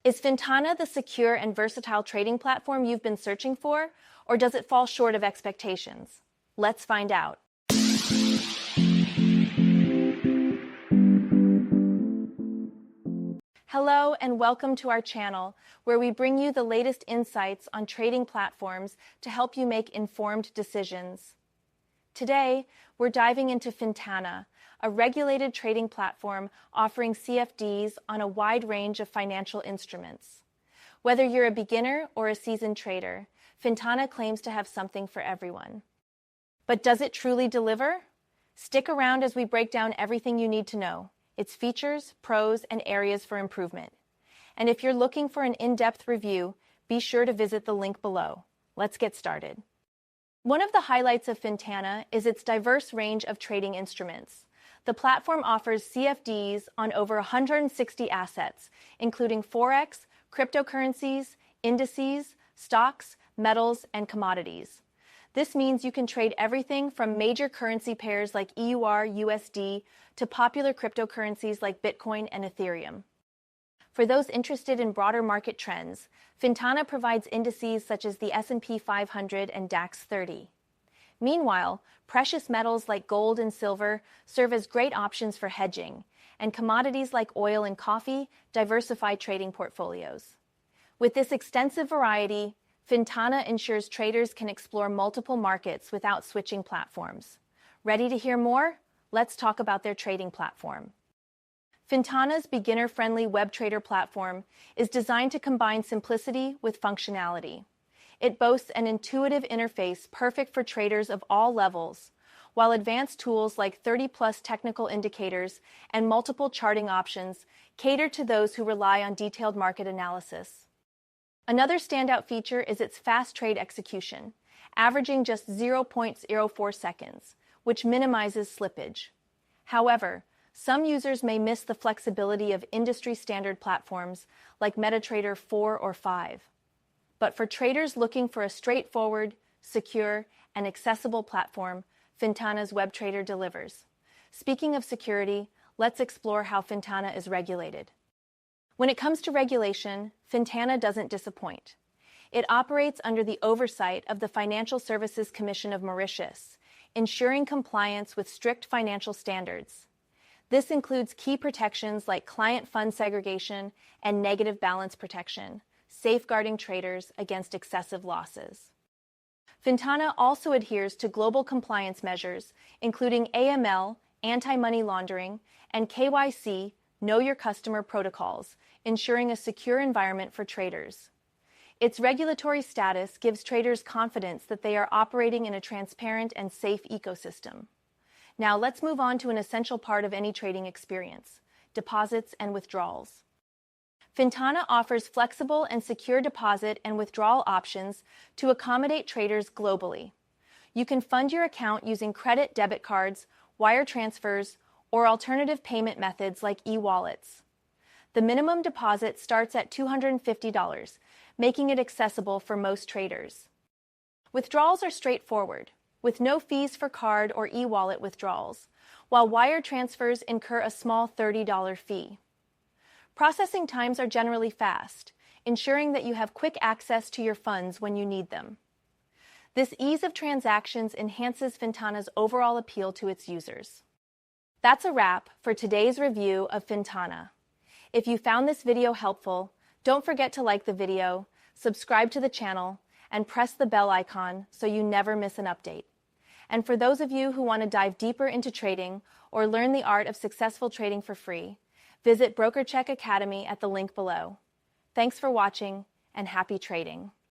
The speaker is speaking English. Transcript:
Is Fintana the secure and versatile trading platform you've been searching for, or does it fall short of expectations? Let's find out. Hello and welcome to our channel, where we bring you the latest insights on trading platforms to help you make informed decisions. Today, we're diving into Fintana, a regulated trading platform offering CFDs on a wide range of financial instruments. Whether you're a beginner or a seasoned trader, Fintana claims to have something for everyone. But does it truly deliver? Stick around as we break down everything you need to know, its features, pros, and areas for improvement. And if you're looking for an in-depth review, be sure to visit the link below. Let's get started. One of the highlights of Fintana is its diverse range of trading instruments. The platform offers CFDs on over 160 assets, including forex, cryptocurrencies, indices, stocks, metals, and commodities. This means you can trade everything from major currency pairs like EUR, USD, to popular cryptocurrencies like Bitcoin and Ethereum. For those interested in broader market trends, Fintana provides indices such as the S&P 500 and DAX 30. Meanwhile, precious metals like gold and silver serve as great options for hedging, and commodities like oil and coffee diversify trading portfolios. With this extensive variety, Fintana ensures traders can explore multiple markets without switching platforms. Ready to hear more? Let's talk about their trading platform. Fintana's beginner-friendly web trader platform is designed to combine simplicity with functionality. It boasts an intuitive interface perfect for traders of all levels, while advanced tools like 30-plus technical indicators and multiple charting options cater to those who rely on detailed market analysis. Another standout feature is its fast trade execution, averaging just 0.04 seconds, which minimizes slippage. However, some users may miss the flexibility of industry-standard platforms like MetaTrader 4 or 5. But for traders looking for a straightforward, secure, and accessible platform, Fintana's WebTrader delivers. Speaking of security, let's explore how Fintana is regulated. When it comes to regulation, Fintana doesn't disappoint. It operates under the oversight of the Financial Services Commission of Mauritius, ensuring compliance with strict financial standards. This includes key protections like client fund segregation and negative balance protection, safeguarding traders against excessive losses. Fintana also adheres to global compliance measures, including AML, anti-money laundering, and KYC, Know Your Customer protocols, ensuring a secure environment for traders. Its regulatory status gives traders confidence that they are operating in a transparent and safe ecosystem. Now let's move on to an essential part of any trading experience: deposits and withdrawals. Fintana offers flexible and secure deposit and withdrawal options to accommodate traders globally. You can fund your account using credit debit cards, wire transfers, or alternative payment methods like e-wallets. The minimum deposit starts at $250, making it accessible for most traders. Withdrawals are straightforward, with no fees for card or e-wallet withdrawals, while wire transfers incur a small $30 fee. Processing times are generally fast, ensuring that you have quick access to your funds when you need them. This ease of transactions enhances Fintana's overall appeal to its users. That's a wrap for today's review of Fintana. If you found this video helpful, don't forget to like the video, subscribe to the channel, and press the bell icon so you never miss an update. And for those of you who want to dive deeper into trading or learn the art of successful trading for free, visit BrokerCheck Academy at the link below. Thanks for watching, and happy trading.